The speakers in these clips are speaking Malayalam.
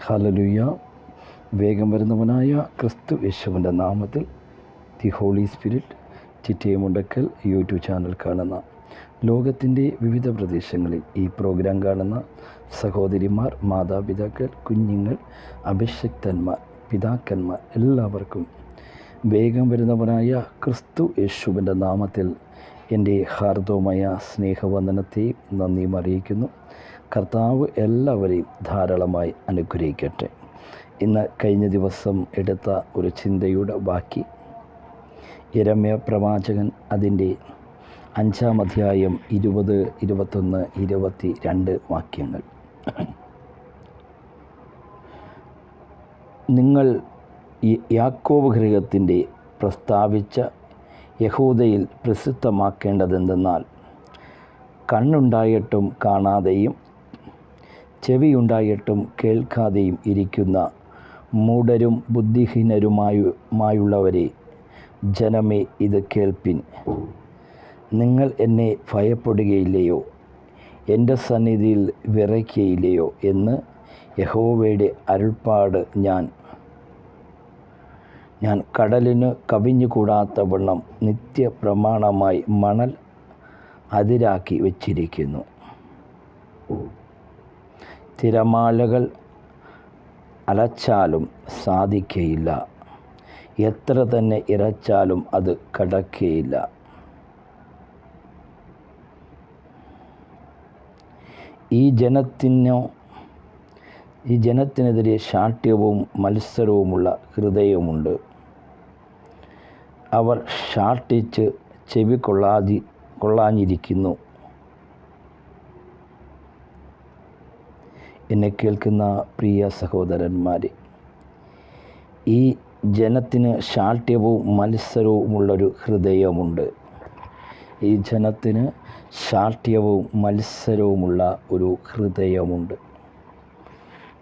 ഹല്ലേലൂയ. വേഗം വരുന്നവനായ ക്രിസ്തു യേശുവിൻ്റെ നാമത്തിൽ the holy spirit Chittayamundakkal YouTube channel കാണുന്ന ലോകത്തിൻ്റെ വിവിധ പ്രദേശങ്ങളിൽ ഈ പ്രോഗ്രാം കാണുന്ന സഹോദരിമാർ, മാതാപിതാക്കൾ, കുഞ്ഞുങ്ങൾ, അഭിഷിക്തന്മാർ, പിതാക്കന്മാർ എല്ലാവർക്കും വേഗം വരുന്നവനായ ക്രിസ്തു യേശുവിൻ്റെ നാമത്തിൽ എൻ്റെ ഹാർദവമായ സ്നേഹവന്ദനത്തെ നന്ദിയും അറിയിക്കുന്നു. കർത്താവ് എല്ലാവരെയും ധാരാളമായി അനുഗ്രഹിക്കട്ടെ. ഇന്ന് കഴിഞ്ഞ ദിവസം എടുത്ത ഒരു ചിന്തയുടെ ബാക്കി യിരെമ്യാ പ്രവാചകൻ അതിൻ്റെ 5-ാം അധ്യായം 20, 21, 22 വാക്യങ്ങൾ. നിങ്ങൾ യാക്കോബ് ഗൃഹത്തിൻ്റെ പ്രസ്താവിച്ച യഹൂദയിൽ പ്രസിദ്ധമാക്കേണ്ടതെന്തെന്നാൽ, കണ്ണുണ്ടായിട്ടും കാണാതെയും ചെവിയുണ്ടായിട്ടും കേൾക്കാതെയും ഇരിക്കുന്ന മൂഢരും ബുദ്ധിഹീനരുമായുള്ളവരെ, ജനമേ, ഇത് കേൾപ്പിൻ. നിങ്ങൾ എന്നെ ഭയപ്പെടുകയില്ലയോ, എൻ്റെ സന്നിധിയിൽ വിറയ്ക്കുകയില്ലയോ എന്ന് യഹോവയുടെ അരുൾപ്പാട്. ഞാൻ കടലിന് കവിഞ്ഞുകൂടാത്തവണ്ണം നിത്യപ്രമാണമായി മണൽ അതിരാക്കി വച്ചിരിക്കുന്നു. തിരമാലകൾ അലച്ചാലും സാധിക്കയില്ല, എത്ര തന്നെ ഇരച്ചാലും അത് കടക്കുകയില്ല. ഈ ജനത്തിനെതിരെ ശാഠ്യവും മത്സരവുമുള്ള ഹൃദയമുണ്ട്. അവർ ശാഠിച്ച് ചെവി കൊള്ളാഞ്ഞിരിക്കുന്നു. എന്നെ കേൾക്കുന്ന പ്രിയ സഹോദരന്മാരെ, ഈ ജനത്തിന് ശാഠ്യവും മത്സരവുമുള്ളൊരു ഹൃദയമുണ്ട്. ഈ ജനത്തിന് ശാഠ്യവും മത്സരവുമുള്ള ഒരു ഹൃദയമുണ്ട്.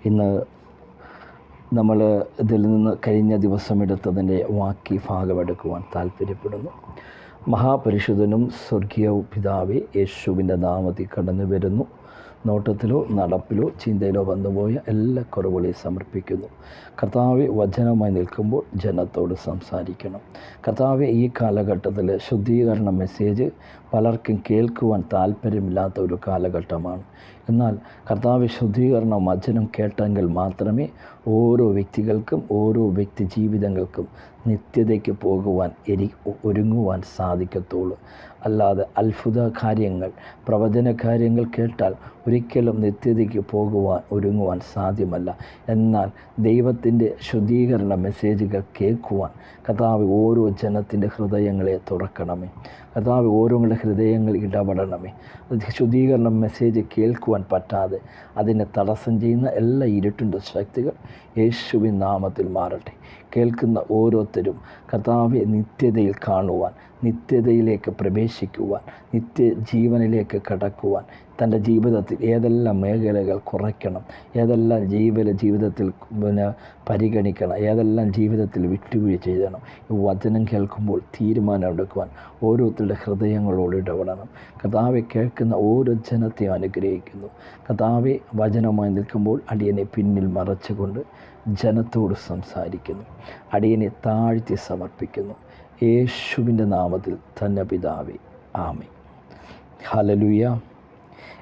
ഇന്ന് നമ്മൾ ഇതിൽ നിന്ന് കഴിഞ്ഞ ദിവസം എടുത്തതിൻ്റെ ബാക്കി ഭാഗമെടുക്കുവാൻ താല്പര്യപ്പെടുന്നു. മഹാപരിശുദ്ധനും സ്വർഗീയവും പിതാവേ, യേശുവിൻ്റെ നാമത്തിൽ കടന്നു വരുന്നു. നോട്ടത്തിലോ നടപ്പിലോ ചിന്തയിലോ വന്നുപോയ എല്ലാ കുറവുകളെയും സമർപ്പിക്കുന്നു. കർത്താവെ, വചനമായി നിൽക്കുമ്പോൾ ജനത്തോട് സംസാരിക്കണം. കർത്താവെ, ഈ കാലഘട്ടത്തിൽ ശുദ്ധീകരണ മെസ്സേജ് പലർക്കും കേൾക്കുവാൻ താല്പര്യമില്ലാത്ത ഒരു കാലഘട്ടമാണ്. എന്നാൽ കർത്താവ് ശുദ്ധീകരണ വചനം കേട്ടെങ്കിൽ മാത്രമേ ഓരോ വ്യക്തികൾക്കും ഓരോ വ്യക്തി ജീവിതങ്ങൾക്കും നിത്യതയ്ക്ക് പോകുവാൻ ഒരുങ്ങുവാൻ സാധിക്കത്തുള്ളൂ. അല്ലാതെ അത്ഭുത കാര്യങ്ങൾ, പ്രവചന കാര്യങ്ങൾ കേട്ടാൽ ഒരിക്കലും നിത്യതയ്ക്ക് ഒരുങ്ങുവാൻ സാധ്യമല്ല. എന്നാൽ ദൈവത്തിൻ്റെ ശുദ്ധീകരണ മെസ്സേജുകൾ കേൾക്കുവാൻ കർത്താവ് ഓരോ ജനത്തിൻ്റെ ഹൃദയങ്ങളെ തുറക്കണമേ. കർത്താവ് ഓരോങ്ങളുടെ ഹൃദയങ്ങൾ ഇടപെടണമേ. ശുദ്ധീകരണ മെസ്സേജ് കേൾക്കുവാൻ പറ്റാതെ അതിനെ തടസ്സം ചെയ്യുന്ന എല്ലാ ഇരുട്ടിൻ്റെ ശക്തികൾ യേശുവിൻ നാമത്തിൽ മാറട്ടെ. കേൾക്കുന്ന ഓരോരുത്തരും കർത്താവെ നിത്യതയിൽ കാണുവാൻ, നിത്യതയിലേക്ക് പ്രവേശിക്കുവാൻ, നിത്യജീവനിലേക്ക് കടക്കുവാൻ, തൻ്റെ ജീവിതത്തിൽ ഏതെല്ലാം മേഖലകൾ കുറയ്ക്കണം, ഏതെല്ലാം ജീവിതത്തിൽ പരിഗണിക്കണം, ഏതെല്ലാം ജീവിതത്തിൽ വിട്ടുവീഴ്ച ചെയ്യണം, ഈ വചനം കേൾക്കുമ്പോൾ തീരുമാനം എടുക്കുവാൻ ഓരോരുത്തരുടെ ഹൃദയങ്ങളോട് ഇടപെടണം. കർത്താവെ, കേൾക്കുന്ന ഓരോ ജനത്തെയും അനുഗ്രഹിക്കുന്നു. കർത്താവെ, വചനമായി നിൽക്കുമ്പോൾ അടിയനെ പിന്നിൽ മറച്ചുകൊണ്ട് ജനത്തോട് സംസാരിക്കുന്നു. അടിയനെ താഴ്ത്തി സമർപ്പിക്കുന്നു. യേശുവിൻ്റെ നാമത്തിൽ തന്നെ പിതാവേ, ആമേൻ. ഹല്ലേലൂയ.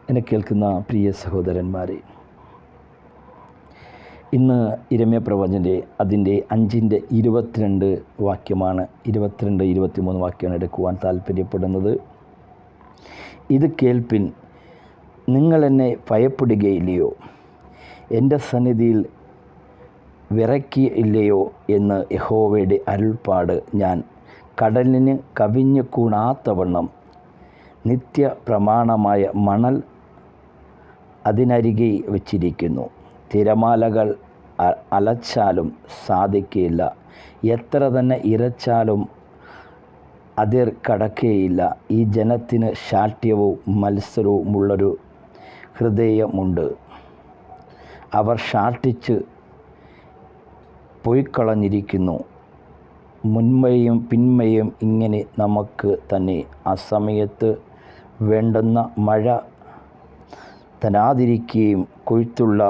എന്നെ കേൾക്കുന്ന പ്രിയ സഹോദരന്മാരെ, ഇന്ന് യിരെമ്യാ പ്രവചൻ്റെ അതിൻ്റെ 5-22 വാക്യമാണ്, 22, 23 വാക്യമാണ് എടുക്കുവാൻ താല്പര്യപ്പെടുന്നത്. ഇത് കേൾപ്പിൻ. നിങ്ങൾ എന്നെ ഭയപ്പെടുകയില്ലയോ, എൻ്റെ സന്നിധിയിൽ വിറയ്ക്കുകയില്ലയോ എന്ന് യഹോവയുടെ അരുൾപ്പാട്. ഞാൻ കടലിന് കവിഞ്ഞു കൂടാത്തവണ്ണം നിത്യപ്രമാണമായ മണൽ അതിനരികെ വച്ചിരിക്കുന്നു. തിരമാലകൾ അലച്ചാലും സാധിക്കുകയില്ല, എത്ര തന്നെ ഇരച്ചാലും അതിർ കടക്കുകയില്ല. ഈ ജനത്തിന് ശാഠ്യവും മത്സരവുമുള്ളൊരു ഹൃദയമുണ്ട്. അവർ ശാഠിച്ച് പോയിക്കളഞ്ഞിരിക്കുന്നു. മുൻമയും പിന്മയും ഇങ്ങനെ നമുക്ക് തന്നെ. ആ സമയത്ത് വേണ്ടുന്ന മഴ തരാതിരിക്കുകയും കൊയ്ത്തുള്ള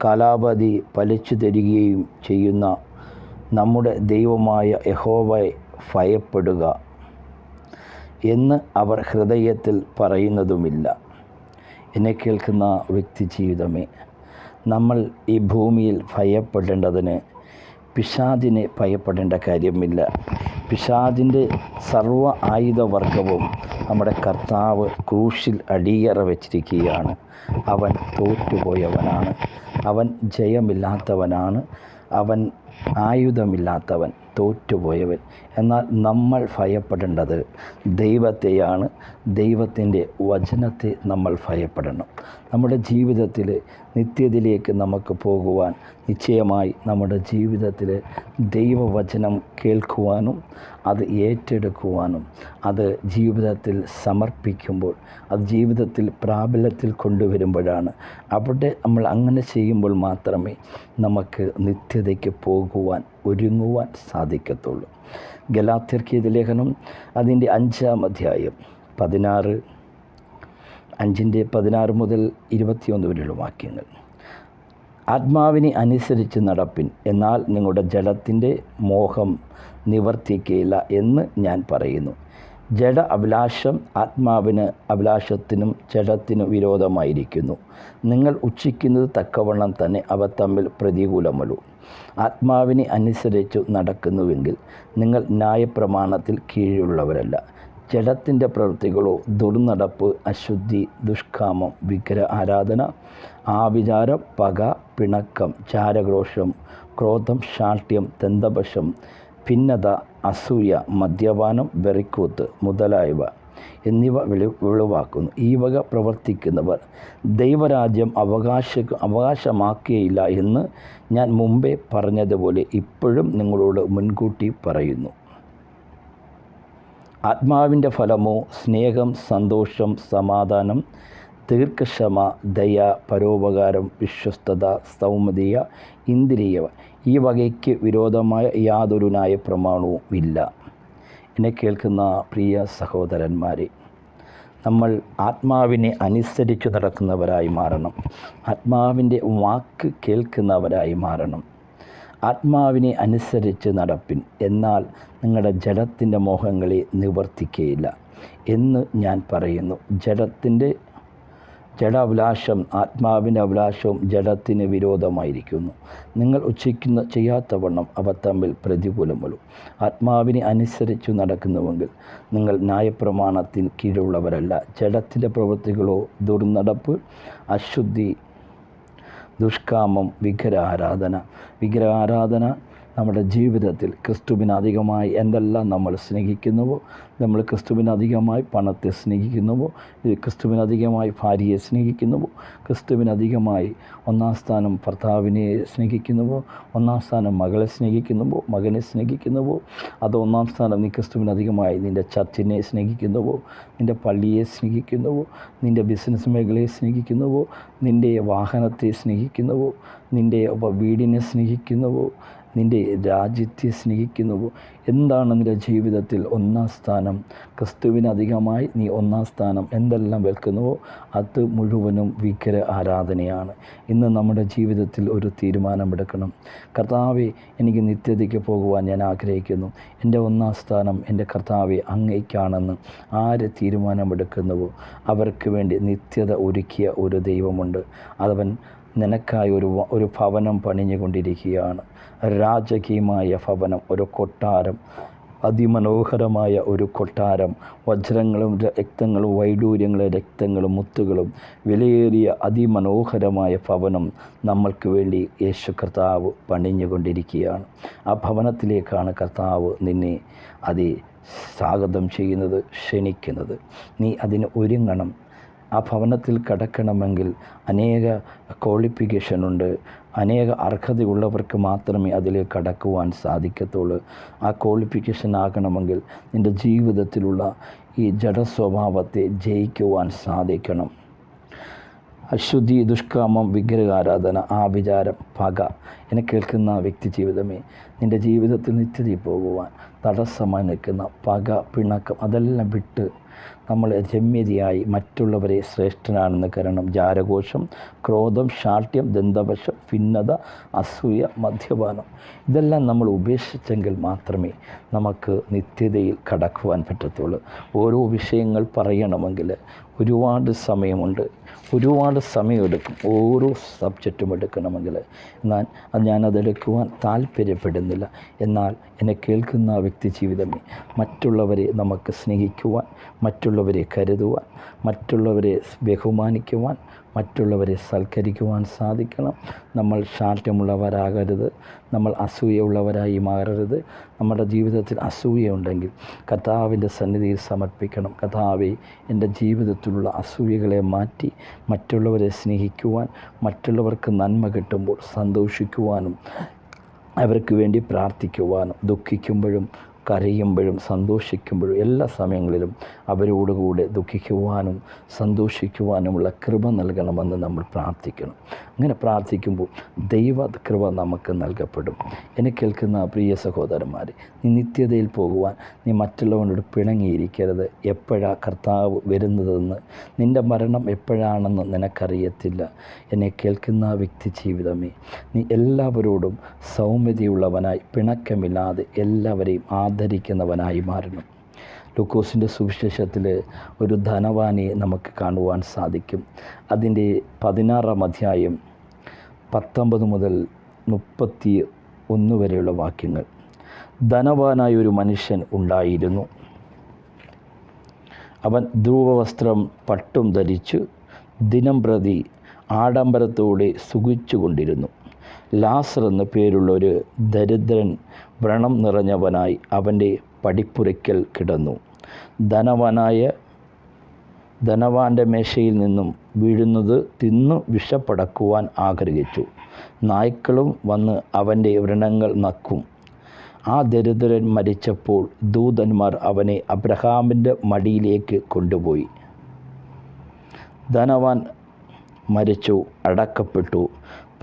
കാലാവധി പലിച്ചു തരികയും ചെയ്യുന്ന നമ്മുടെ ദൈവമായ യഹോവയെ ഭയപ്പെടുക എന്ന് അവർ ഹൃദയത്തിൽ പറയുന്നതുമില്ല. എന്നെ കേൾക്കുന്ന വ്യക്തി ജീവിതമേ, നമ്മൾ ഈ ഭൂമിയിൽ ഭയപ്പെടേണ്ടതിന് പിശാചിനെ ഭയപ്പെടേണ്ട കാര്യമില്ല. പിശാചിൻ്റെ സർവ്വ ആയുധവർഗവും നമ്മുടെ കർത്താവ് ക്രൂശിൽ അടിയറ വച്ചിരിക്കുകയാണ്. അവൻ തോറ്റുപോയവനാണ്, അവൻ ജയമില്ലാത്തവനാണ്, അവൻ ആയുധമില്ലാത്തവൻ, തോറ്റുപോയവൻ. എന്നാൽ നമ്മൾ ഭയപ്പെടേണ്ടത് ദൈവത്തെയാണ്. ദൈവത്തിൻ്റെ വചനത്തെ നമ്മൾ ഭയപ്പെടണം. നമ്മുടെ ജീവിതത്തിൽ നിത്യതയിലേക്ക് നമുക്ക് പോകുവാൻ നിശ്ചയമായി നമ്മുടെ ജീവിതത്തിൽ ദൈവവചനം കേൾക്കുവാനും അത് ഏറ്റെടുക്കുവാനും അത് ജീവിതത്തിൽ സമർപ്പിക്കുമ്പോൾ അത് ജീവിതത്തിൽ പ്രാബല്യത്തിൽ കൊണ്ടുവരുമ്പോഴാണ്, അവിടെ നമ്മൾ അങ്ങനെ ചെയ്യുമ്പോൾ മാത്രമേ നമുക്ക് നിത്യതയ്ക്ക് പോകുവാൻ ഒരുങ്ങുവാൻ സാധിക്കത്തുള്ളൂ. ഗലാത്യർക്കെഴുതിയ ലേഖനം അതിൻ്റെ 5-ാം അധ്യായം 16 മുതൽ 21 വരെയുള്ള വാക്യങ്ങൾ. ആത്മാവിനെ അനുസരിച്ച് നടപ്പിൻ, എന്നാൽ നിങ്ങളുടെ ജഡത്തിൻ്റെ മോഹം നിവർത്തിക്കുകയില്ല എന്ന് ഞാൻ പറയുന്നു. ജഡ അഭിലാഷം ആത്മാവിന് അഭിലാഷത്തിനും ജഡത്തിനും വിരോധമായിരിക്കുന്നു. നിങ്ങൾ ഉച്ഛിക്കുന്നത് തക്കവണ്ണം തന്നെ അവ തമ്മിൽ പ്രതികൂലമല്ലോ. ആത്മാവിനെ അനുസരിച്ച് നടക്കുന്നുവെങ്കിൽ നിങ്ങൾ ന്യായപ്രമാണത്തിൽ കീഴുള്ളവരല്ല. ജഡത്തിൻ്റെ പ്രവൃത്തികളോ ദുർനടപ്പ്, അശുദ്ധി, ദുഷ്കാമം, വിഗ്രഹ ആരാധന, ആഭിചാരം, പക, പിണക്കം, ചാരഘോഷം, ക്രോധം, ശാഠ്യം, ദന്തപശം, ഭിന്നത, അസൂയ, മദ്യപാനം, വെറിക്കൂത്ത് മുതലായവ എന്നിവ വെളിവാക്കുന്നു. ഈ വക പ്രവർത്തിക്കുന്നവർ ദൈവരാജ്യം അവകാശമാക്കുകയില്ല എന്ന് ഞാൻ മുമ്പേ പറഞ്ഞതുപോലെ ഇപ്പോഴും നിങ്ങളോട് മുൻകൂട്ടി പറയുന്നു. ആത്മാവിൻ്റെ ഫലമോ സ്നേഹം, സന്തോഷം, സമാധാനം, ദീർഘക്ഷമ, ദയ, പരോപകാരം, വിശ്വസ്തത, സൗമ്യത, ഇന്ദ്രിയ. ഈ വകയ്ക്ക് വിരോധമായ യാതൊരു ന്യായപ്രമാണവും ഇല്ല. എന്നെ കേൾക്കുന്ന പ്രിയ സഹോദരന്മാരെ, നമ്മൾ ആത്മാവിനെ അനുസരിച്ച് നടക്കുന്നവരായി മാറണം. ആത്മാവിൻ്റെ വാക്ക് കേൾക്കുന്നവരായി മാറണം. ആത്മാവിനെ അനുസരിച്ച് നടപ്പിൻ, എന്നാൽ നിങ്ങളുടെ ജഡത്തിൻ്റെ മോഹങ്ങളെ നിവർത്തിക്കുകയില്ല എന്ന് ഞാൻ പറയുന്നു. ജഡാഭിലാഷം ആത്മാവിൻ്റെ അഭിലാഷവും ജഡത്തിന് വിരോധമായിരിക്കുന്നു. നിങ്ങൾ ചെയ്യാത്തവണ്ണം അവ തമ്മിൽ പ്രതികൂലമല്ലോ. ആത്മാവിനെ അനുസരിച്ച് നടക്കുന്നുവെങ്കിൽ നിങ്ങൾ ന്യായപ്രമാണത്തിന് കീഴുള്ളവരല്ല. ജഡത്തിൻ്റെ പ്രവൃത്തികളോ ദുർനടപ്പ്, അശുദ്ധി, ദുഷ്കാമം, വിഗ്രഹാരാധന നമ്മുടെ ജീവിതത്തിൽ ക്രിസ്തുവിനധികമായി എന്തെല്ലാം നമ്മൾ സ്നേഹിക്കുന്നുവോ, നമ്മൾ ക്രിസ്തുവിനധികമായി പണത്തെ സ്നേഹിക്കുന്നുവോ, ക്രിസ്തുവിനധികമായി ഭാര്യയെ സ്നേഹിക്കുന്നുവോ, ക്രിസ്തുവിനധികമായി 1-ാം സ്ഥാനം ഭർത്താവിനെ സ്നേഹിക്കുന്നുവോ, 1-ാം സ്ഥാനം മകളെ സ്നേഹിക്കുന്നുവോ, മകനെ സ്നേഹിക്കുന്നുവോ, അത് 1-ാം സ്ഥാനം നീ ക്രിസ്തുവിനധികമായി നിൻ്റെ ചർച്ചിനെ സ്നേഹിക്കുന്നുവോ, നിൻ്റെ പള്ളിയെ സ്നേഹിക്കുന്നുവോ, നിൻ്റെ ബിസിനസ് മേഖലയെ സ്നേഹിക്കുന്നുവോ, നിൻ്റെ വാഹനത്തെ സ്നേഹിക്കുന്നുവോ, നിൻ്റെ വീടിനെ സ്നേഹിക്കുന്നുവോ, നിൻ്റെ രാജ്യത്തെ സ്നേഹിക്കുന്നുവോ, എന്താണ് നിൻ്റെ ജീവിതത്തിൽ 1-ാം സ്ഥാനം? ക്രിസ്തുവിനധികമായി നീ 1-ാം സ്ഥാനം എന്തെല്ലാം വെൽക്കുന്നുവോ അത് മുഴുവനും വിഗ്രഹ ആരാധനയാണ്. ഇന്ന് നമ്മുടെ ജീവിതത്തിൽ ഒരു തീരുമാനമെടുക്കണം. കർത്താവേ, എനിക്ക് നിത്യതയ്ക്ക് പോകുവാൻ ഞാൻ ആഗ്രഹിക്കുന്നു. എൻ്റെ 1-ാം സ്ഥാനം എൻ്റെ കർത്താവേ അങ്ങേക്കാണെന്ന് ആര് തീരുമാനമെടുക്കുന്നുവോ അവർക്ക് വേണ്ടി നിത്യത ഒരുക്കിയ ഒരു ദൈവമുണ്ട്. അവൻ നിനക്കായി ഒരു ഭവനം പണിഞ്ഞുകൊണ്ടിരിക്കുകയാണ്. രാജകീയമായ ഭവനം, ഒരു കൊട്ടാരം, അതിമനോഹരമായ ഒരു കൊട്ടാരം. വജ്രങ്ങളും രക്തങ്ങളും വൈഡൂര്യങ്ങളും രക്തങ്ങളും മുത്തുകളും വിലയേറിയ അതിമനോഹരമായ ഭവനം നമ്മൾക്ക് വേണ്ടി യേശു കർത്താവ് പണിഞ്ഞുകൊണ്ടിരിക്കുകയാണ്. ആ ഭവനത്തിലേക്കാണ് കർത്താവ് നിന്നെ സ്വാഗതം ചെയ്യുന്നത്, ക്ഷണിക്കുന്നത്. നീ അതിന് ഒരുങ്ങണം. ആ ഭവനത്തിൽ കടക്കണമെങ്കിൽ അനേക ക്വാളിഫിക്കേഷനുണ്ട്. അനേക അർഹതയുള്ളവർക്ക് മാത്രമേ അതിലേക്ക് കടക്കുവാൻ സാധിക്കത്തുള്ളൂ. ആ ക്വാളിഫിക്കേഷൻ ആകണമെങ്കിൽ നിൻ്റെ ജീവിതത്തിലുള്ള ഈ ജഡസ്വഭാവത്തെ ജയിക്കുവാൻ സാധിക്കണം. അശുദ്ധി, ദുഷ്കാമം, വിഗ്രഹാരാധന, ആഭിചാരം, പക. എന്നെ കേൾക്കുന്ന വ്യക്തി ജീവിതമേ, നിൻ്റെ ജീവിതത്തിൽ നിത്യതയിൽ പോകുവാൻ തടസ്സമായി നിൽക്കുന്ന പക, പിണക്കം അതെല്ലാം വിട്ട് നമ്മൾ രമ്യതയായി മറ്റുള്ളവരെ ശ്രേഷ്ഠനാണെന്ന് കരണം, ജാരഘോഷം, ക്രോധം, ശാഠ്യം, ദന്തവശം, ഭിന്നത, അസൂയ, മദ്യപാനം ഇതെല്ലാം നമ്മൾ ഉപേക്ഷിച്ചെങ്കിൽ മാത്രമേ നമുക്ക് നിത്യതയിൽ കടക്കുവാൻ പറ്റത്തുള്ളൂ. ഓരോ വിഷയങ്ങൾ പറയണമെങ്കിൽ ഒരുപാട് സമയമുണ്ട്, ഒരുപാട് സമയമെടുക്കും. ഓരോ സബ്ജക്റ്റും എടുക്കണമെങ്കിൽ എന്നാൽ ഞാനതെടുക്കുവാൻ താല്പര്യപ്പെടുന്നില്ല. എന്നാൽ എന്നെ കേൾക്കുന്ന വ്യക്തി ജീവിതമേ, മറ്റുള്ളവരെ നമുക്ക് സ്നേഹിക്കുവാൻ, മറ്റുള്ളവരെ കരുതുവാൻ, മറ്റുള്ളവരെ ബഹുമാനിക്കുവാൻ, മറ്റുള്ളവരെ സൽക്കരിക്കുവാൻ സാധിക്കണം. നമ്മൾ ശാഠ്യമുള്ളവരാകരുത്, നമ്മൾ അസൂയുള്ളവരായി മാറരുത്. നമ്മുടെ ജീവിതത്തിൽ അസൂയയുണ്ടെങ്കിൽ കർത്താവിൻ്റെ സന്നിധിയിൽ സമർപ്പിക്കണം. കർത്താവേ, എൻ്റെ ജീവിതത്തിലുള്ള അസൂയകളെ മാറ്റി മറ്റുള്ളവരെ സ്നേഹിക്കുവാൻ, മറ്റുള്ളവർക്ക് നന്മ കിട്ടുമ്പോൾ സന്തോഷിക്കുവാനും, അവർക്ക് വേണ്ടി പ്രാർത്ഥിക്കുവാനും, ദുഃഖിക്കുമ്പോഴും കരയുമ്പോഴും സന്തോഷിക്കുമ്പോഴും എല്ലാ സമയങ്ങളിലും അവരോടുകൂടെ ദുഃഖിക്കുവാനും സന്തോഷിക്കുവാനുമുള്ള കൃപ നൽകണമെന്ന് നമ്മൾ പ്രാർത്ഥിക്കണം. അങ്ങനെ പ്രാർത്ഥിക്കുമ്പോൾ ദൈവ കൃപ നമുക്ക് നൽകപ്പെടും. എന്നെ കേൾക്കുന്ന പ്രിയ സഹോദരന്മാരെ, നീ നിത്യതയിൽ പോകുവാൻ നീ മറ്റുള്ളവനോട് പിണങ്ങിയിരിക്കരുത്. എപ്പോഴാണ് കർത്താവ് വരുന്നതെന്ന്, നിൻ്റെ മരണം എപ്പോഴാണെന്ന് നിനക്കറിയത്തില്ല. എന്നെ കേൾക്കുന്ന വ്യക്തി ജീവിതമേ, നീ എല്ലാവരോടും സൗമ്യതയുള്ളവനായി, പിണക്കമില്ലാതെ എല്ലാവരെയും ആദരിക്കുന്നവനായി മാറണം. ലൂക്കോസിൻ്റെ സുവിശേഷത്തിൽ ഒരു ധനവാനെ നമുക്ക് കാണുവാൻ സാധിക്കും. അതിൻ്റെ 16-ാം അധ്യായം 19 മുതൽ 31 വരെയുള്ള വാക്യങ്ങൾ. ധനവാനായ ഒരു മനുഷ്യൻ ഉണ്ടായിരുന്നു. അവൻ ധൂപവസ്ത്രം പട്ടും ധരിച്ചു ദിനം പ്രതി ആഡംബരത്തോടെ സുഖിച്ചു കൊണ്ടിരുന്നു. ലാസർ എന്നു പേരുള്ളൊരു ദരിദ്രൻ വ്രണം നിറഞ്ഞവനായി അവൻ്റെ പടിപ്പുരയ്ക്കൽ കിടന്നു. ധനവാൻ്റെ മേശയിൽ നിന്നും വീഴുന്നത് തിന്നു വിഷപ്പടക്കുവാൻ ആഗ്രഹിച്ചു. നായ്ക്കളും വന്ന് അവൻ്റെ വ്രണങ്ങൾ നക്കും. ആ ദരിദ്രൻ മരിച്ചപ്പോൾ ദൂതന്മാർ അവനെ അബ്രഹാമിൻ്റെ മടിയിലേക്ക് കൊണ്ടുപോയി. ധനവാൻ മരിച്ചു, അടക്കപ്പെട്ടു.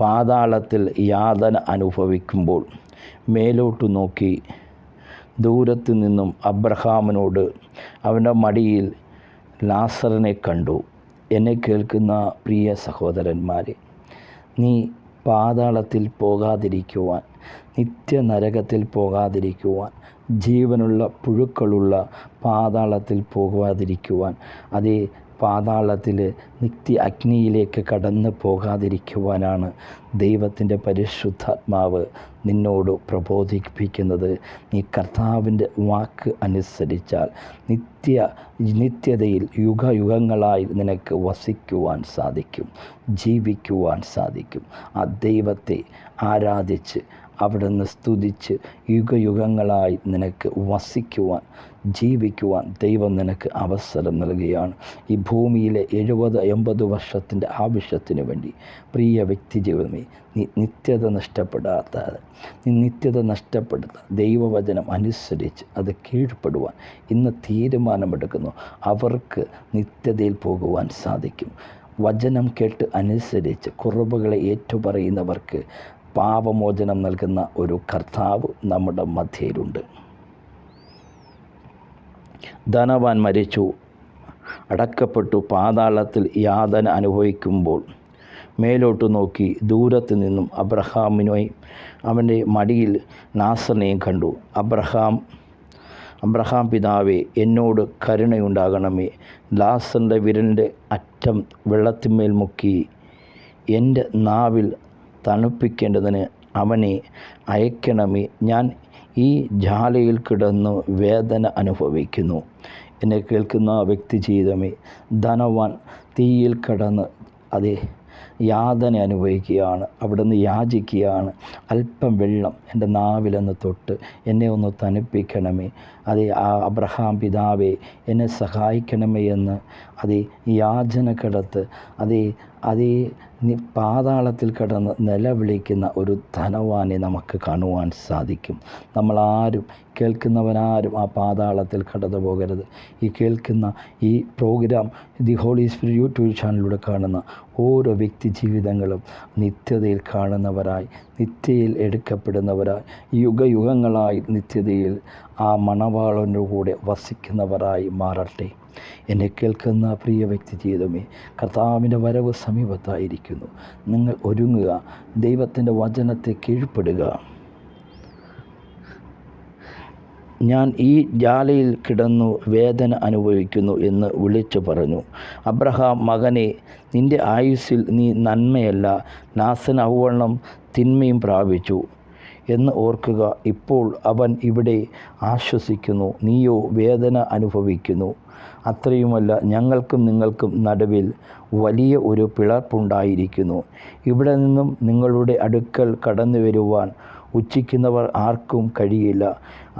പാതാളത്തിൽ യാതന അനുഭവിക്കുമ്പോൾ മേലോട്ടു നോക്കി ദൂരത്തു നിന്നും അബ്രഹാമിനോട് അവൻ്റെ മടിയിൽ ലാസറിനെ കണ്ടു. എന്നെ കേൾക്കുന്ന പ്രിയ സഹോദരന്മാരെ, നീ പാതാളത്തിൽ പോകാതിരിക്കുവാൻ, നിത്യനരകത്തിൽ പോകാതിരിക്കുവാൻ, ജീവനുള്ള പുഴുക്കളുള്ള പാതാളത്തിൽ പോകാതിരിക്കുവാൻ, അതേ പാതാളത്തിൽ നിത്യ അഗ്നിയിലേക്ക് കടന്നു പോകാതിരിക്കുവാനാണ് ദൈവത്തിൻ്റെ പരിശുദ്ധാത്മാവ് നിന്നോട് പ്രബോധിപ്പിക്കുന്നത്. നീ കർത്താവിൻ്റെ വാക്ക് അനുസരിച്ചാൽ നിത്യതയിൽ യുഗയുഗങ്ങളായി നിനക്ക് വസിക്കുവാൻ സാധിക്കും, ജീവിക്കുവാൻ സാധിക്കും. ആ ദൈവത്തെ ആരാധിച്ച് അവിടുന്ന് സ്തുതിച്ച് യുഗയുഗങ്ങളായി നിനക്ക് വസിക്കുവാൻ, ജീവിക്കുവാൻ ദൈവം നിനക്ക് അവസരം നൽകുകയാണ്. ഈ ഭൂമിയിലെ 70-80 വർഷത്തിൻ്റെ ആവശ്യത്തിന് വേണ്ടി പ്രിയ വ്യക്തി ജീവിതമേ, നീ നിത്യത നഷ്ടപ്പെടുത്ത ദൈവവചനം അനുസരിച്ച് അത് കീഴ്പ്പെടുവാൻ ഇന്ന് തീരുമാനമെടുക്കുന്നു. അവർക്ക് നിത്യതയിൽ പോകുവാൻ സാധിക്കും. വചനം കേട്ട് അനുസരിച്ച് കുറവുകളെ ഏറ്റുപറയുന്നവർക്ക് പാപമോചനം നൽകുന്ന ഒരു കർത്താവ് നമ്മുടെ മധ്യയിലുണ്ട്. ധനവാൻ മരിച്ചു, അടക്കപ്പെട്ടു. പാതാളത്തിൽ യാതന അനുഭവിക്കുമ്പോൾ മേലോട്ട് നോക്കി ദൂരത്ത് നിന്നും അബ്രഹാമിനെയും അവൻ്റെ മടിയിൽ ലാസറിനെയും കണ്ടു. അബ്രഹാം പിതാവേ, എന്നോട് കരുണയുണ്ടാകണമേ. ലാസറിൻ്റെ വിരലിൻ്റെ അറ്റം വെള്ളത്തിന്മേൽ മുക്കി എൻ്റെ നാവിൽ തണുപ്പിക്കേണ്ടതിന് അവനെ അയക്കണമേ. ഞാൻ ഈ ജ്വാലയിൽ കിടന്നു വേദന അനുഭവിക്കുന്നു. എന്നെ കേൾക്കുന്ന വ്യക്തി ജീവിതമേ, ധനവാൻ തീയിൽ കടന്ന് അതേ യാതന അനുഭവിക്കുകയാണ്. അവിടുന്ന് യാചിക്കുകയാണ്, അല്പം വെള്ളം എൻ്റെ നാവിലൊന്ന് തൊട്ട് എന്നെ ഒന്ന് തണുപ്പിക്കണമേ. അതേ അബ്രഹാം പിതാവേ, എന്നെ സഹായിക്കണമേ എന്ന് അതേ യാചന കിടത്ത് അതേ പാതാളത്തിൽ കിടന്ന് നിലവിളിക്കുന്ന ഒരു ധനവാനെ നമുക്ക് കാണുവാൻ സാധിക്കും. നമ്മളാരും കേൾക്കുന്നവനാരും ആ പാതാളത്തിൽ കടന്നു പോകരുത്. ഈ കേൾക്കുന്ന ഈ program the holy spirit YouTube ചാനലിലൂടെ കാണുന്ന ഓരോ വ്യക്തി ജീവിതങ്ങളും നിത്യതയിൽ കാണുന്നവരായി, നിത്യയിൽ എടുക്കപ്പെടുന്നവരായി, യുഗയുഗങ്ങളായി നിത്യതയിൽ ആ മണവാളൻ്റെ കൂടെ വസിക്കുന്നവരായി മാറട്ടെ. എന്നെ കേൾക്കുന്ന പ്രിയ വ്യക്തി ജീവിതമേ, കർത്താവിൻ്റെ വരവ് സമീപത്തായിരിക്കുന്നു. നിങ്ങൾ ഒരുങ്ങുക, ദൈവത്തിൻ്റെ വചനത്തെ കീഴ്പ്പെടുക. ഞാൻ ഈ ജാലയിൽ കിടന്നു വേദന അനുഭവിക്കുന്നു എന്ന് വിളിച്ചു പറഞ്ഞു. അബ്രഹാം, മകനെ, നിൻ്റെ ആയുസ്സിൽ നീ നന്മയല്ല നാശനവണ്ണം തിന്മയും പ്രാപിച്ചു എന്ന് ഓർക്കുക. ഇപ്പോൾ അവൻ ഇവിടെ ആശ്വസിക്കുന്നു, നീയോ വേദന അനുഭവിക്കുന്നു. അത്രയുമല്ല, ഞങ്ങൾക്കും നിങ്ങൾക്കും നടുവിൽ വലിയ ഒരു പിളർപ്പുണ്ടായിരിക്കുന്നു. ഇവിടെ നിന്നും നിങ്ങളുടെ അടുക്കൽ കടന്നു വരുവാൻ ഉച്ചിക്കുന്നവർ ആർക്കും കഴിയില്ല.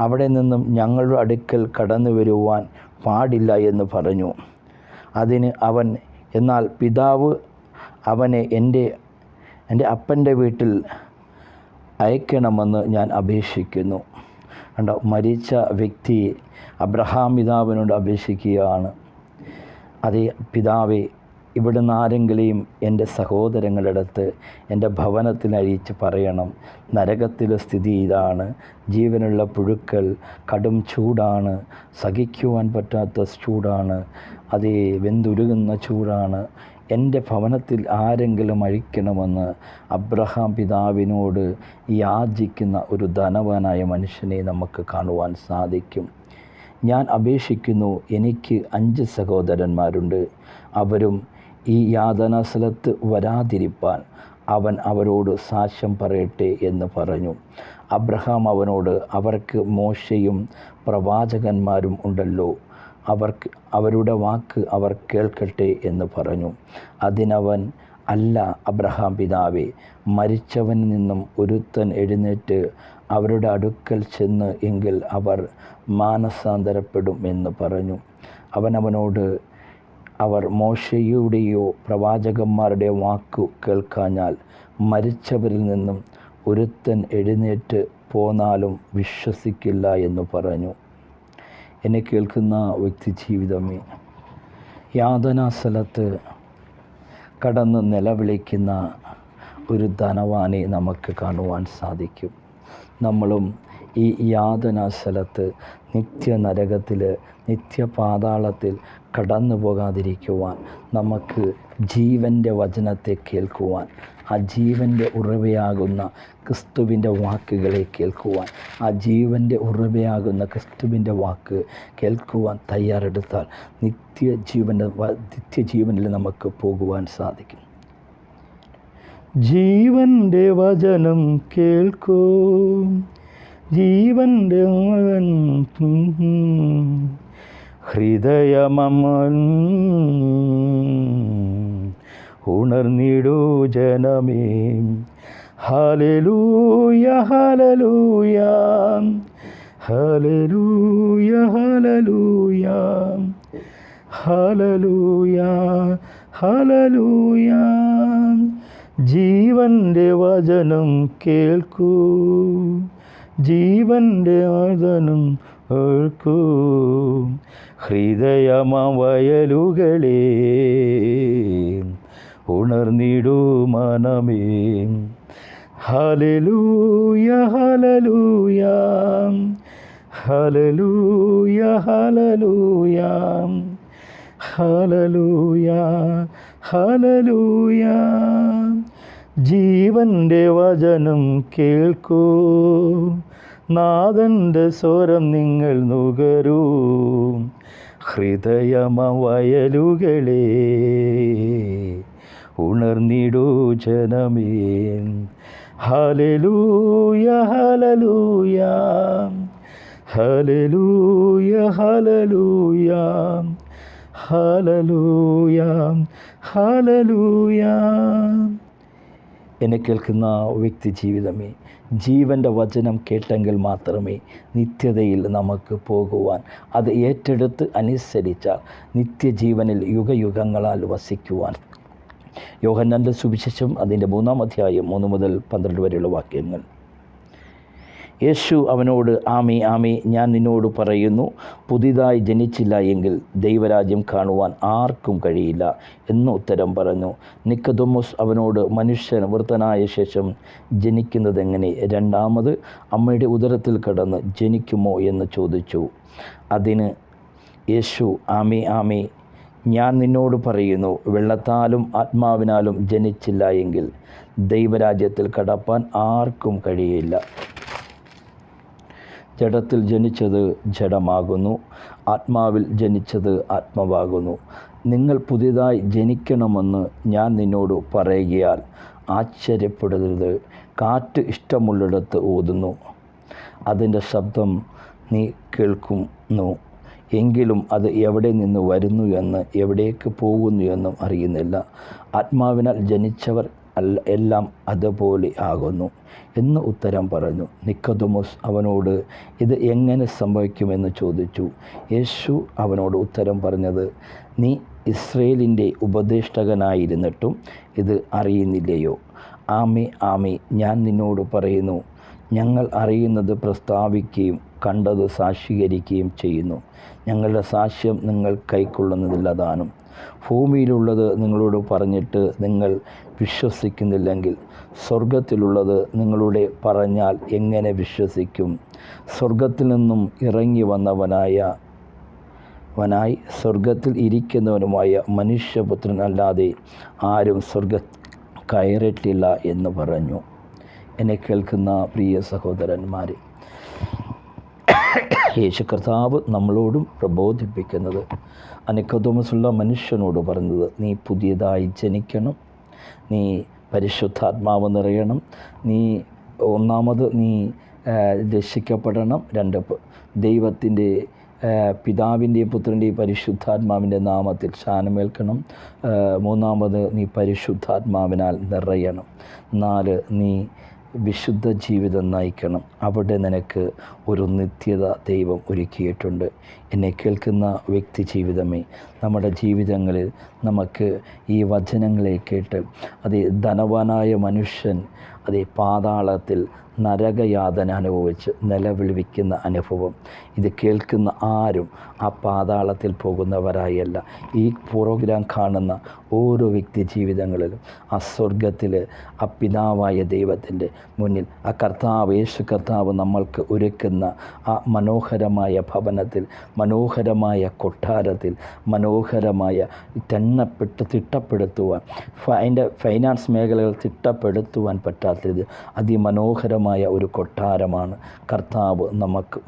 അവിടെ നിന്നും ഞങ്ങളുടെ അടുക്കൽ കടന്നു വരുവാൻ പാടില്ല എന്ന് പറഞ്ഞു. അതിന് അവൻ, എന്നാൽ പിതാവ് അവനെ എൻ്റെ അപ്പൻ്റെ വീട്ടിൽ അയക്കണമെന്ന് ഞാൻ അപേക്ഷിക്കുന്നു. കണ്ടോ, മരിച്ച വ്യക്തി അബ്രഹാം പിതാവിനോട് അപേക്ഷിക്കുകയാണ്. അതേ പിതാവേ, ഇവിടുന്ന് ആരെങ്കിലും എൻ്റെ സഹോദരങ്ങളുടെ അടുത്ത് എൻ്റെ ഭവനത്തിൽ അയച്ച് പറയണം, നരകത്തിലെ സ്ഥിതി ഇതാണ്, ജീവനുള്ള പുഴുക്കൾ, കടും ചൂടാണ്, സഹിക്കുവാൻ പറ്റാത്ത ചൂടാണ്, അതേ വെന്തുരുകുന്ന ചൂടാണ്, എൻ്റെ ഭവനത്തിൽ ആരെങ്കിലും അഴിക്കണമെന്ന് അബ്രഹാം പിതാവിനോട് യാചിക്കുന്ന ഒരു ധനവാനായ മനുഷ്യനെ നമുക്ക് കാണുവാൻ സാധിക്കും. ഞാൻ അപേക്ഷിക്കുന്നു, എനിക്ക് 5 സഹോദരന്മാരുണ്ട്, അവരും ഈ യാതനാ സ്ഥലത്ത് വരാതിരിപ്പാൻ അവൻ അവരോട് സാക്ഷ്യം പറയട്ടെ എന്ന് പറഞ്ഞു. അബ്രഹാം അവനോട്, അവർക്ക് മോശയും പ്രവാചകന്മാരും ഉണ്ടല്ലോ, അവരുടെ വാക്ക് അവർ കേൾക്കട്ടെ എന്ന് പറഞ്ഞു. അതിനവൻ, അല്ല അബ്രഹാം പിതാവേ, മരിച്ചവനിൽ നിന്നും ഒരുത്തൻ എഴുന്നേറ്റ് അവരുടെ അടുക്കൽ ചെന്ന് എങ്കിൽ അവർ മാനസാന്തരപ്പെടും എന്ന് പറഞ്ഞു. അവനവനോട്, അവർ മോശയുടെയോ പ്രവാചകന്മാരുടെയോ വാക്കു കേൾക്കാഞ്ഞാൽ മരിച്ചവരിൽ നിന്നും ഒരുത്തൻ എഴുന്നേറ്റ് പോന്നാലും വിശ്വസിക്കില്ല എന്ന് പറഞ്ഞു. എന്നെ കേൾക്കുന്ന വ്യക്തി ജീവിതമേ, യാതനാ സ്ഥലത്ത് കടന്ന് നിലവിളിക്കുന്ന ഒരു ധനവാനെ നമുക്ക് കാണുവാൻ സാധിക്കും. നമ്മളും ഈ യാതനാ സ്ഥലത്ത് നിത്യനരകത്തിൽ, നിത്യപാതാളത്തിൽ കടന്നു പോകാതിരിക്കുവാൻ നമുക്ക് ജീവൻ്റെ വചനത്തെ കേൾക്കുവാൻ, ആ ജീവൻ്റെ ഉറവയാകുന്ന ക്രിസ്തുവിൻ്റെ വാക്കുകളെ കേൾക്കുവാൻ, ആ ജീവൻ്റെ ഉറവയാകുന്ന ക്രിസ്തുവിൻ്റെ വാക്ക് കേൾക്കുവാൻ തയ്യാറെടുത്താൽ നിത്യജീവനിൽ നമുക്ക് പോകുവാൻ സാധിക്കും. ജീവൻ്റെ വചനം കേൾക്കൂ, ജീവൻ്റെ ഹൃദയമമൻ ഉണർന്നിടൂ ജനമേ. Hallelujah hallelujah hallelujah hallelujah hallelujah hallelujah. ജീവൻ്റെ വചനം കേൾക്കൂ, ജീവൻ്റെ വചനം കേൾക്കൂ. ഹൃദയമവയലുകളെ ഉണർന്നിടൂ മനമേ. Hallelujah hallelujah hallelujah hallelujah hallelujah hallelujah. ജീവൻ്റെ വചനം കേൾക്കൂ, നാഥൻ്റെ സ്വരം നിങ്ങൾ നുകരൂ. ഹൃദയമവയലുകളെ ഉണർന്നിടൂ ജനമേ. Hallelujah hallelujah hallelujah hallelujah hallelujah hallelujah. എന്നെ കേൾക്കുന്ന വ്യക്തി ജീവിതമേ, ജീവൻ്റെ വചനം കേട്ടെങ്കിൽ മാത്രമേ നിത്യതയിൽ നമുക്ക് പോകുവാൻ, അത് ഏറ്റെടുത്ത് അനുസരിച്ചാൽ നിത്യജീവനിൽ യുഗയുഗങ്ങളാൽ വസിക്കുവാൻ. യോഹന്നാൻ്റെ സുവിശേഷം അതിൻ്റെ 3-ാം അധ്യായം 3 മുതൽ 12 വരെയുള്ള വാക്യങ്ങൾ. യേശു അവനോട്, ആമേ ആമേ ഞാൻ നിന്നോട് പറയുന്നു, പുതിയതായി ജനിച്ചില്ല എങ്കിൽ ദൈവരാജ്യം കാണുവാൻ ആർക്കും കഴിയില്ല എന്ന് ഉത്തരം പറഞ്ഞു. നിക്കോദെമോസ് അവനോട്, മനുഷ്യൻ വൃദ്ധനായ ശേഷം ജനിക്കുന്നതെങ്ങനെ? രണ്ടാമത് അമ്മയുടെ ഉദരത്തിൽ കടന്ന് ജനിക്കുമോ എന്ന് ചോദിച്ചു. അതിന് യേശു ആമേ ആമേ, ഞാൻ നിന്നോട് പറയുന്നു, വെള്ളത്താലും ആത്മാവിനാലും ജനിച്ചില്ല എങ്കിൽ ദൈവരാജ്യത്തിൽ കടപ്പാൻ ആർക്കും കഴിയില്ല. ജഡത്തിൽ ജനിച്ചത് ജഡമാകുന്നു, ആത്മാവിൽ ജനിച്ചത് ആത്മാവാകുന്നു. നിങ്ങൾ പുതിയതായി ജനിക്കണമെന്ന് ഞാൻ നിന്നോട് പറയുകയാൽ ആശ്ചര്യപ്പെടരുത്. കാറ്റ് ഇഷ്ടമുള്ളിടത്ത് ഊതുന്നു, അതിൻ്റെ ശബ്ദം നീ കേൾക്കുന്നു, എങ്കിലും അത് എവിടെ നിന്ന് വരുന്നു എന്ന് എവിടേക്ക് പോകുന്നു എന്നും അറിയുന്നില്ല. ആത്മാവിനാൽ ജനിച്ചവർ എല്ലാം അതുപോലെ ആകുന്നു എന്ന് ഉത്തരം പറഞ്ഞു. നിക്കോദെമോസ് അവനോട്, ഇത് എങ്ങനെ സംഭവിക്കുമെന്ന് ചോദിച്ചു. യേശു അവനോട് ഉത്തരം പറഞ്ഞത്, നീ ഇസ്രയേലിൻ്റെ ഉപദേഷ്ടകനായിരുന്നിട്ടും ഇത് അറിയുന്നില്ലയോ? ആമേ ആമേ, ഞാൻ നിന്നോട് പറയുന്നു, ഞങ്ങൾ അറിയുന്നത് പ്രസ്താവിക്കുകയും കണ്ടത് സാക്ഷീകരിക്കുകയും ചെയ്യുന്നു. ഞങ്ങളുടെ സാക്ഷ്യം നിങ്ങൾ കൈക്കൊള്ളുന്നതില്ലതാനും. ഭൂമിയിലുള്ളത് നിങ്ങളോട് പറഞ്ഞിട്ട് നിങ്ങൾ വിശ്വസിക്കുന്നില്ലെങ്കിൽ സ്വർഗത്തിലുള്ളത് നിങ്ങളുടെ പറഞ്ഞാൽ എങ്ങനെ വിശ്വസിക്കും? സ്വർഗത്തിൽ നിന്നും ഇറങ്ങി വന്നവനായി സ്വർഗത്തിൽ ഇരിക്കുന്നവനുമായ മനുഷ്യപുത്രൻ അല്ലാതെ ആരും സ്വർഗത്തിൽ കയറിയിട്ടില്ല എന്ന് പറഞ്ഞു. എന്നെ കേൾക്കുന്ന പ്രിയ സഹോദരന്മാരെ, യേശു കർത്താവ് നമ്മളോടും പ്രബോധിപ്പിക്കുന്നത്, നിക്കോദെമോസുള്ള മനുഷ്യനോട് പറഞ്ഞത്, നീ പുതിയതായി ജനിക്കണം, നീ പരിശുദ്ധാത്മാവ് നിറയണം, ഒന്നാമത് നീ രക്ഷിക്കപ്പെടണം, രണ്ട് ദൈവത്തിൻ്റെ പിതാവിൻ്റെയും പുത്രൻ്റെയും പരിശുദ്ധാത്മാവിൻ്റെ നാമത്തിൽ സ്നാനമേൽക്കണം, മൂന്നാമത് നീ പരിശുദ്ധാത്മാവിനാൽ നിറയണം, 4 നീ വിശുദ്ധ ജീവിതം നയിക്കണം. അവിടെ നിനക്ക് ഒരു നിത്യത ദൈവം ഒരുക്കിയിട്ടുണ്ട്. എന്നെ കേൾക്കുന്ന വ്യക്തി ജീവിതമേ, നമ്മുടെ ജീവിതങ്ങളിൽ നമുക്ക് ഈ വചനങ്ങളെ കേട്ട് ധനവാനായ മനുഷ്യൻ പാതാളത്തിൽ നരകയാതന അനുഭവിച്ച് നിലവിളിക്കുന്ന അനുഭവം, ഇത് കേൾക്കുന്ന ആരും ആ പാതാളത്തിൽ പോകുന്നവരായല്ല. ഈ പ്രോഗ്രാം കാണുന്ന ഓരോ വ്യക്തി ജീവിതങ്ങളിലും ആ സ്വർഗത്തിൽ ആ പിതാവായ ദൈവത്തിൻ്റെ മുന്നിൽ ആ കർത്താവ് യേശു കർത്താവ് നമ്മൾക്ക് ഒരുക്കുന്ന ആ മനോഹരമായ ഭവനത്തിൽ, മനോഹരമായ കൊട്ടാരത്തിൽ, മനോഹരമായ തിട്ടപ്പെടുത്തുവാൻ അതിൻ്റെ ഫൈനാൻസ് മേഖലകൾ തിട്ടപ്പെടുത്തുവാൻ പറ്റാത്തത് അതിമനോഹരമായ ഒരു കൊട്ടാരമാണ് കർത്താവ് നമുക്ക്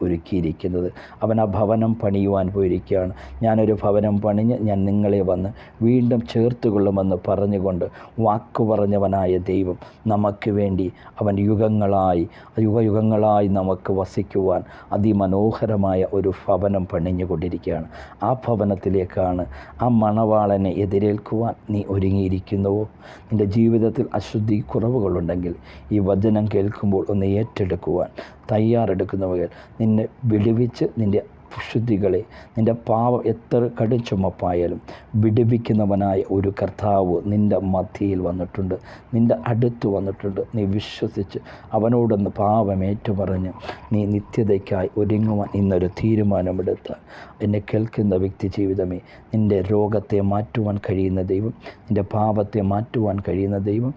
ഒരുക്കിയിരിക്കുന്നത്. അവൻ ആ ഭവനം പണിയുവാൻ പോയിരിക്കുകയാണ്. ഞാനൊരു ഭവനം പണിഞ്ഞ് ഞാൻ നിങ്ങളെ വന്ന് വീണ്ടും ചേർത്തുകൊള്ളുമെന്ന് പറഞ്ഞുകൊണ്ട് വാക്കു പറഞ്ഞവനായ ദൈവം നമുക്ക് വേണ്ടി അവൻ യുഗയുഗങ്ങളായി നമുക്ക് വസിക്കുവാൻ അതിമനോഹരമായ ഒരു ഭവനം പണിഞ്ഞുകൊണ്ടിരിക്കുകയാണ്. ആ ഭവനത്തിലേക്കാണ് ആ മണവാളനെ എതിരേൽക്കുവാൻ നീ ഒരുങ്ങിയിരിക്കുന്നുവോ? നിൻ്റെ ജീവിതത്തിൽ അശുദ്ധി കുറവുകളുണ്ടെങ്കിൽ ഈ വചനം കേൾക്കുമ്പോൾ ഒന്ന് ഏറ്റെടുക്കുവാൻ തയ്യാറെടുക്കുന്നവർ നിന്നെ വിടുവിച്ച് നിൻ്റെ ശുദ്ധികളെ, നിൻ്റെ പാവം എത്ര കടുംചുമപ്പായാലും വിടുവിക്കുന്നവനായ ഒരു കർത്താവ് നിൻ്റെ മധ്യയിൽ വന്നിട്ടുണ്ട്, നിൻ്റെ അടുത്ത് വന്നിട്ടുണ്ട്. നീ വിശ്വസിച്ച് അവനോടൊന്ന് പാപമേറ്റുപറഞ്ഞ് നീ നിത്യതയ്ക്കായി ഒരുങ്ങുവാൻ ഇന്നൊരു തീരുമാനമെടുത്താൽ, എന്നെ കേൾക്കുന്ന വ്യക്തി ജീവിതമേ, നിൻ്റെ രോഗത്തെ മാറ്റുവാൻ കഴിയുന്ന ദൈവം, നിൻ്റെ പാപത്തെ മാറ്റുവാൻ കഴിയുന്ന ദൈവം,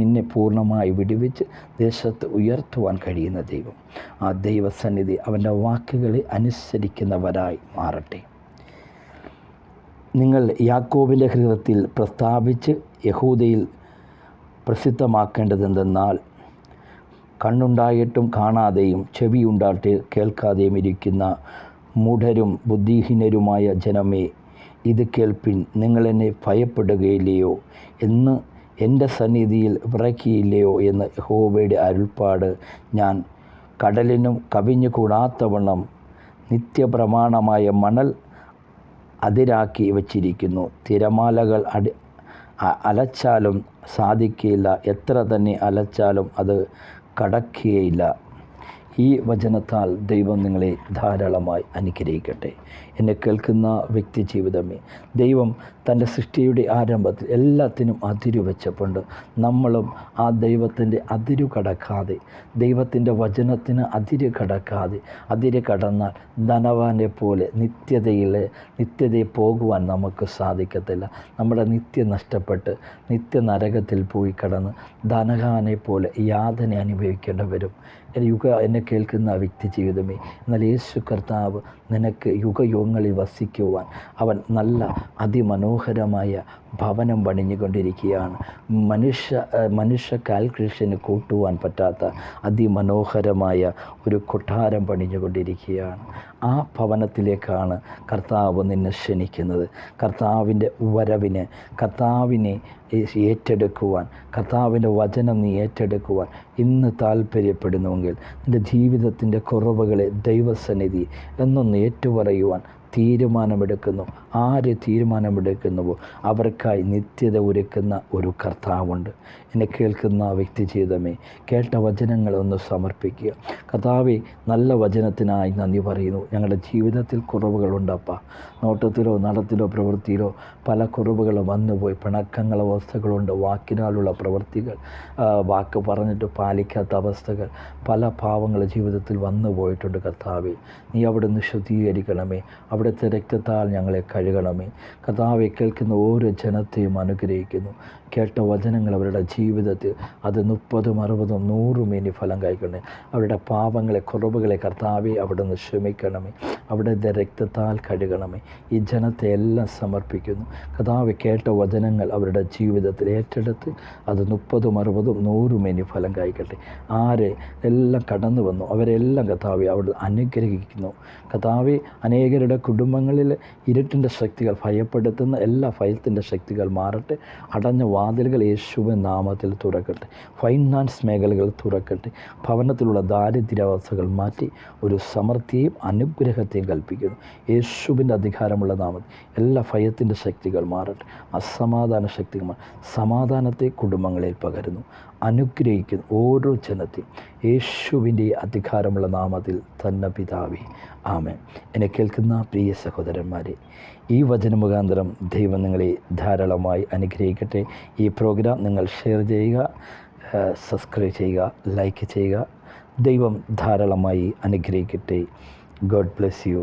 നിന്നെ പൂർണ്ണമായി വിടുവിച്ച് ദേശത്ത് ഉയർത്തുവാൻ കഴിയുന്ന ദൈവം, ആ ദൈവസന്നിധി അവൻ്റെ വാക്കുകളെ അനുസരിക്കുന്നവരായി മാറട്ടെ. നിങ്ങൾ യാക്കോബിൻ്റെ ഹൃദയത്തിൽ പ്രസ്താവിച്ച് യഹൂദയിൽ പ്രസിദ്ധമാക്കേണ്ടതെന്തെന്നാൽ, കണ്ണുണ്ടായിട്ടും കാണാതെയും ചെവിയുണ്ടായിട്ട് കേൾക്കാതെയും ഇരിക്കുന്ന മൂഢരും ബുദ്ധിഹീനരുമായ ജനമേ, ഇത് കേൾപ്പിൻ. നിങ്ങളെന്നെ ഭയപ്പെടുകയില്ലയോ എന്ന് എൻ്റെ സന്നിധിയിൽ വിറയ്ക്കുകയില്ലയോ എന്ന് യഹോവയുടെ അരുൾപ്പാട്. ഞാൻ കടലിനും കവിഞ്ഞു കൂടാത്തവണ്ണം നിത്യപ്രമാണമായ മണൽ അതിരാക്കി വച്ചിരിക്കുന്നു. തിരമാലകൾ അലച്ചാലും സാധിക്കുകയില്ല, എത്ര തന്നെ അലച്ചാലും അത് കടക്കുകയില്ല. ഈ വചനത്താൽ ദൈവം നിങ്ങളെ ധാരാളമായി അനുഗ്രഹിക്കട്ടെ. എന്നെ കേൾക്കുന്ന വ്യക്തി ജീവിതമേ, ദൈവം തൻ്റെ സൃഷ്ടിയുടെ ആരംഭത്തിൽ എല്ലാത്തിനും അതിരു വെച്ചപ്പോണ്ട് നമ്മളും ആ ദൈവത്തിൻ്റെ അതിരു കടക്കാതെ, ദൈവത്തിൻ്റെ വചനത്തിന് അതിര് കടക്കാതെ, അതിര് കടന്നാൽ ധനവാനെ പോലെ നിത്യതയിൽ പോകുവാൻ നമുക്ക് സാധിക്കത്തില്ല. നമ്മുടെ നിത്യം നഷ്ടപ്പെട്ട് നരകത്തിൽ പോയി കടന്ന് ധനവാനെ പോലെ യാതന അനുഭവിക്കേണ്ടി വരും. എന്നെ കേൾക്കുന്ന വ്യക്തി ജീവിതമേ, എന്നാൽ യേശു കർത്താവ് നിനക്ക് സുഖങ്ങളിൽ വസിക്കുവാൻ അവൻ നല്ല അതിമനോഹരമായ ഭവനം പണിഞ്ഞുകൊണ്ടിരിക്കുകയാണ്. മനുഷ്യ കാൽക്കുലേഷന് കൂട്ടുവാൻ പറ്റാത്ത അതിമനോഹരമായ ഒരു കൊട്ടാരം പണിഞ്ഞുകൊണ്ടിരിക്കുകയാണ്. ആ ഭവനത്തിലേക്കാണ് കർത്താവ് നിന്നെ ക്ഷണിക്കുന്നത്. കർത്താവിൻ്റെ വരവിന്, കർത്താവിനെ ഏറ്റെടുക്കുവാൻ, കർത്താവിൻ്റെ വചനം നീ ഏറ്റെടുക്കുവാൻ ഇന്ന് താല്പര്യപ്പെടുന്നുവെങ്കിൽ നിൻ്റെ ജീവിതത്തിൻ്റെ കുറവുകളെ ദൈവസന്നിധി എന്നൊന്ന് ഏറ്റുപറയുവാൻ തീരുമാനമെടുക്കുന്നു. ആര് തീരുമാനമെടുക്കുന്നുവോ അവർക്കായി നിത്യത ഒരുക്കുന്ന ഒരു കർത്താവുണ്ട്. എന്നെ കേൾക്കുന്ന വ്യക്തി ജീവിതമേ, കേട്ട വചനങ്ങളൊന്ന് സമർപ്പിക്കുക. കർത്താവേ, നല്ല വചനത്തിനായി നന്ദി പറയുന്നു. ഞങ്ങളുടെ ജീവിതത്തിൽ കുറവുകളുണ്ടപ്പാ. നോട്ടത്തിലോ നടത്തിലോ പ്രവൃത്തിയിലോ പല കുറവുകളും വന്നുപോയി. പിണക്കങ്ങളോ അവസ്ഥകളുണ്ട്. വാക്കിനാലുള്ള പ്രവൃത്തികൾ, വാക്ക് പറഞ്ഞിട്ട് പാലിക്കാത്ത അവസ്ഥകൾ, പല പാവങ്ങൾ ജീവിതത്തിൽ വന്നു പോയിട്ടുണ്ട്. കർത്താവേ, നീ അവിടുന്ന് ശുദ്ധീകരിക്കണമേ. അവിടുത്തെ രക്തത്താൽ ഞങ്ങളെ കഴുകണമേ. കർത്താവെ, കേൾക്കുന്ന ഓരോ ജനത്തെയും അനുഗ്രഹിക്കുന്നു. കേട്ട വചനങ്ങൾ അവരുടെ ജീവിതത്തിൽ അത് 30, 60, 100 മേനി ഫലം കായ്ക്കണേ. അവരുടെ പാപങ്ങളെ, കുറവുകളെ കർത്താവെ അവിടുന്ന് ക്ഷമിക്കണമേ. അവിടുത്തെ രക്തത്താൽ കഴുകണമേ. ഈ ജനത്തെ എല്ലാം സമർപ്പിക്കുന്നു. കർത്താവെ, കേട്ട വചനങ്ങൾ അവരുടെ ജീവിതത്തിൽ ഏറ്റെടുത്ത് അത് 30, 60, 100 മേനി ഫലം കായ്ക്കട്ടെ. ആരെ എല്ലാം കടന്നു വന്നു അവരെല്ലാം കർത്താവെ അവിടെ അനുഗ്രഹിക്കുന്നു. കർത്താവെ, അനേകരുടെ കുടുംബങ്ങളിൽ ഇരുട്ടിൻ്റെ ശക്തികൾ, ഭയപ്പെടുത്തുന്ന എല്ലാ ഭയത്തിൻ്റെ ശക്തികൾ മാറട്ടെ. അടഞ്ഞ വാതിലുകൾ യേശുവിൻ നാമത്തിൽ തുറക്കട്ടെ. ഫൈനാൻസ് മേഖലകൾ തുറക്കട്ടെ. ഭവനത്തിലുള്ള ദാരിദ്ര്യാവസ്ഥകൾ മാറ്റി ഒരു സമൃദ്ധിയും അനുഗ്രഹത്തെയും കൽപ്പിക്കുന്നു. യേശുവിൻ്റെ അധികാരമുള്ള നാമത്തിൽ എല്ലാ ഭയത്തിൻ്റെ ശക്തികൾ മാറട്ടെ. അസമാധാന ശക്തികൾ സമാധാനത്തെ കുടുംബങ്ങളിൽ പകരുന്നു. അനുഗ്രഹിക്കുന്നു ഓരോ ജനത്തെയും യേശുവിൻ്റെ അധികാരമുള്ള നാമത്തിൽ തന്നെ പിതാവേ, ആമേൻ. എന്നെ കേൾക്കുന്ന പ്രിയ സഹോദരന്മാരെ, ഈ വചനമുഖാന്തരം ദൈവം നിങ്ങളെ ധാരാളമായി അനുഗ്രഹിക്കട്ടെ. ഈ പ്രോഗ്രാം നിങ്ങൾ ഷെയർ ചെയ്യുക, സബ്സ്ക്രൈബ് ചെയ്യുക, ലൈക്ക് ചെയ്യുക. ദൈവം ധാരാളമായി അനുഗ്രഹിക്കട്ടെ. God bless you.